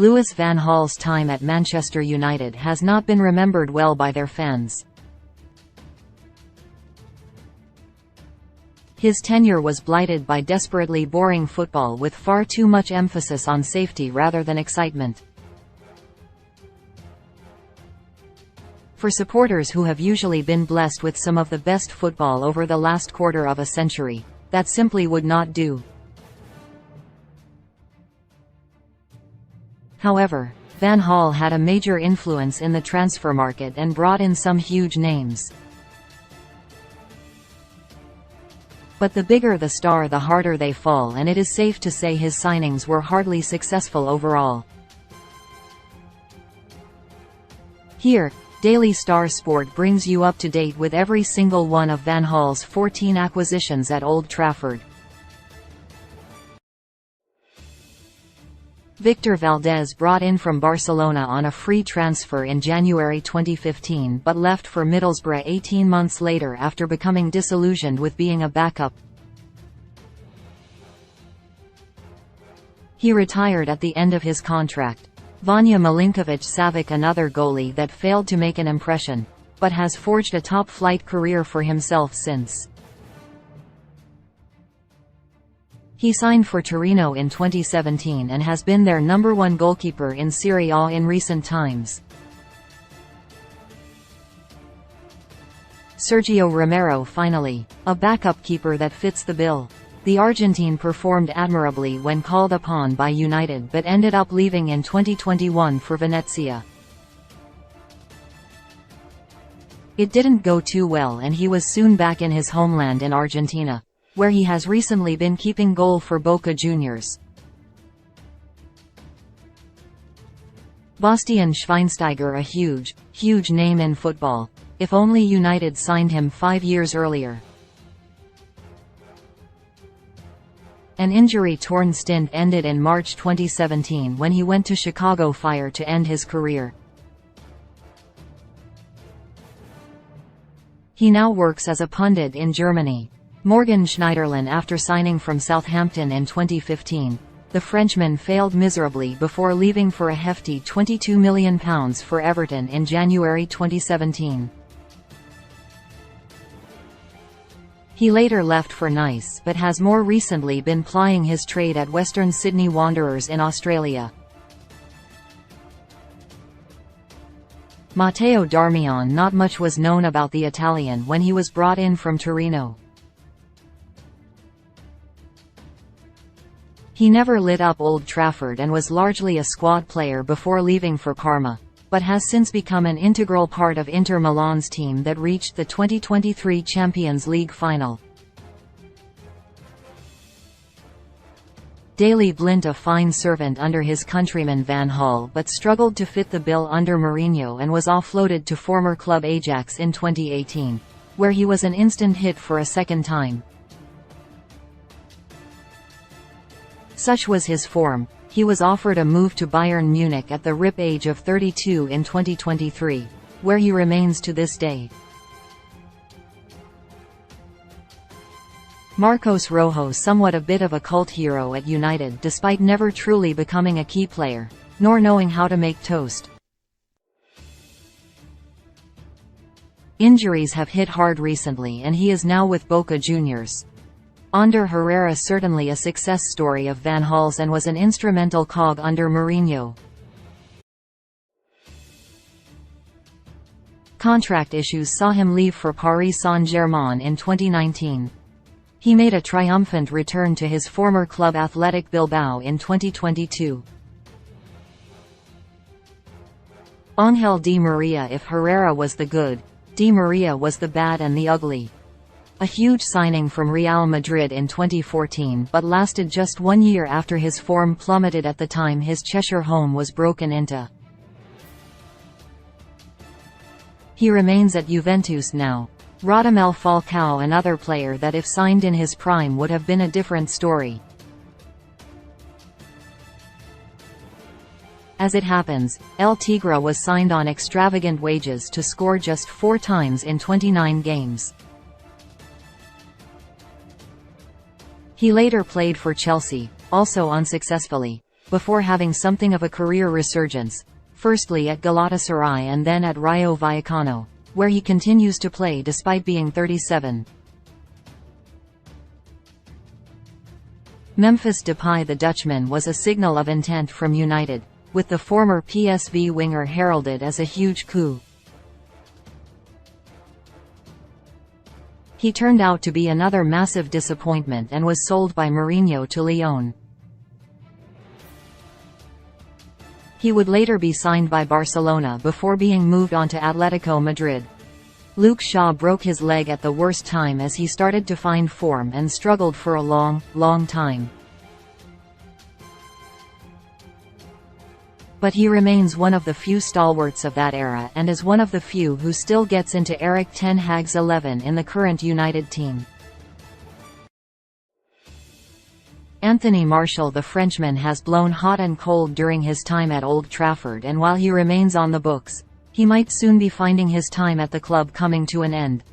Louis van Gaal's time at Manchester United has not been remembered well by their fans. His tenure was blighted by desperately boring football with far too much emphasis on safety rather than excitement. For supporters who have usually been blessed with some of the best football over the last quarter of a century, that simply would not do. However, Van Gaal had a major influence in the transfer market and brought in some huge names. But the bigger the star, the harder they fall, and it is safe to say his signings were hardly successful overall. Here, Daily Star Sport brings you up to date with every single one of Van Gaal's 14 acquisitions at Old Trafford. Victor Valdez, brought in from Barcelona on a free transfer in January 2015 but left for Middlesbrough 18 months later after becoming disillusioned with being a backup. He retired at the end of his contract. Vanja Milinković-Savić, another goalie that failed to make an impression, but has forged a top-flight career for himself since. He signed for Torino in 2017 and has been their #1 goalkeeper in Serie A in recent times. Sergio Romero, finally, a backup keeper that fits the bill. The Argentine performed admirably when called upon by United but ended up leaving in 2021 for Venezia. It didn't go too well and he was soon back in his homeland in Argentina, where he has recently been keeping goal for Boca Juniors. Bastian Schweinsteiger, a huge name in football. If only United signed him 5 years earlier. An injury-torn stint ended in March 2017 when he went to Chicago Fire to end his career. He now works as a pundit in Germany. Morgan Schneiderlin, after signing from Southampton in 2015, the Frenchman failed miserably before leaving for a hefty £22 million for Everton in January 2017. He later left for Nice but has more recently been plying his trade at Western Sydney Wanderers in Australia. Matteo Darmian. Not much was known about the Italian when he was brought in from Torino. He never lit up Old Trafford and was largely a squad player before leaving for Parma, but has since become an integral part of Inter Milan's team that reached the 2023 Champions League final. Daley Blind, a fine servant under his countryman Van Gaal, but struggled to fit the bill under Mourinho and was offloaded to former club Ajax in 2018, where he was an instant hit for a second time. Such was his form, he was offered a move to Bayern Munich at the ripe age of 32 in 2023, where he remains to this day. Marcos Rojo, somewhat a bit of a cult hero at United despite never truly becoming a key player, nor knowing how to make toast. Injuries have hit hard recently and he is now with Boca Juniors. Ander Herrera, certainly a success story of Van Gaal's and was an instrumental cog under Mourinho. Contract issues saw him leave for Paris Saint-Germain in 2019. He made a triumphant return to his former club Athletic Bilbao in 2022. Ángel Di María. If Herrera was the good, Di María was the bad and the ugly. A huge signing from Real Madrid in 2014 but lasted just 1 year after his form plummeted at the time his Cheshire home was broken into. He remains at Juventus now. Radamel Falcao, another player that if signed in his prime would have been a different story. As it happens, El Tigre was signed on extravagant wages to score just 4 times in 29 games. He later played for Chelsea, also unsuccessfully, before having something of a career resurgence, firstly at Galatasaray and then at Rayo Vallecano, where he continues to play despite being 37. Memphis Depay, the Dutchman, was a signal of intent from United, with the former PSV winger heralded as a huge coup. He turned out to be another massive disappointment and was sold by Mourinho to Lyon. He would later be signed by Barcelona before being moved on to Atletico Madrid. Luke Shaw broke his leg at the worst time as he started to find form and struggled for a long time. But he remains one of the few stalwarts of that era and is one of the few who still gets into Erik ten Hag's 11 in the current United team. Anthony Martial, the Frenchman, has blown hot and cold during his time at Old Trafford, and while he remains on the books, he might soon be finding his time at the club coming to an end.